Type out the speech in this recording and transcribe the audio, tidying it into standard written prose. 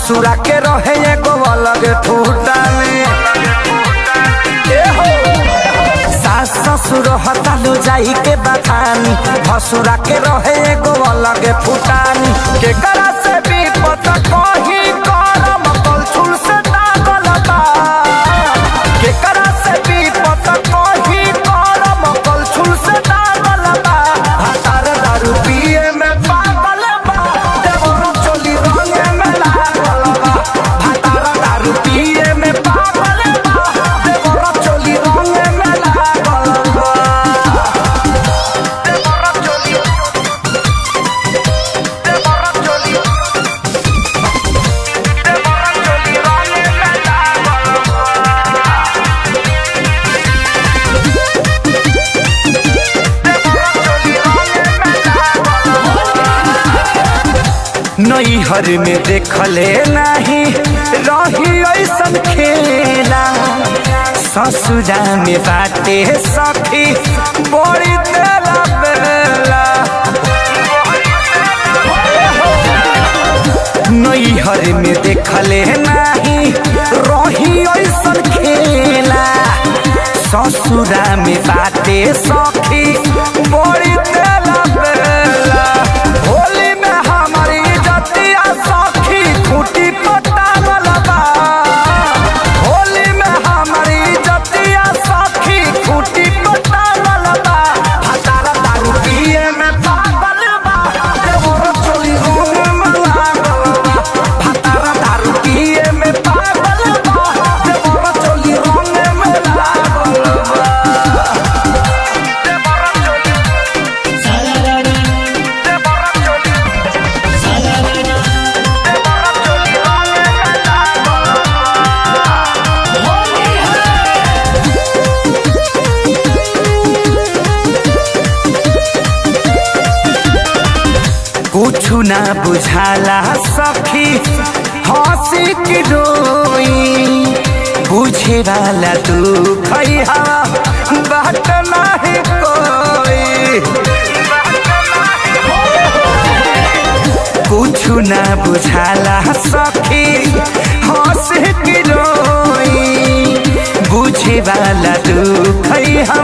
ससुरा के रहे एगो अलग फूटानी। सास ससुर हतालो जाई के बखानी, भसुरा के रहे एगो अलग फूटानी। के करा से भी पता कही करम कलछुल से दागल बा, के करा से भी पता कही करम कलछुल से दागल बा। हतार दारू पिए में पागल बा, देवर चोली रंगे में लागल बा। हतार दारू पिए में पागल बा, देवर चोली रंगे में लागल बा। देवर चोली रंगे में लागल नैहर में देखले नहीं रही ऐसन खेला, ससुरा में बाटे सखी बड़ी तेला बेला। नैहर में देखले नहीं रही ऐसन खेला, ससुरा में बाटे सखी बड़ी तेला बेला। होली में हमारी जतिया सखी खूटी पटावल बा, होली में हमारी जतिया सखी खूटी पटावल बा। हतार दारू पिए में पागल बा, देवर चोली रंगे में लागल बा। हतार दारू पिए में पागल बा, देवर चोली रंगे में लागल बा। देवर चोली कुछु ना बुझाला सखी हंसी की रोई, बुझे वाला तू खैहा बात नहीं कोई। कुछु ना बुझाला सखी हंसी की रोई, बुझे वाला तू खैहा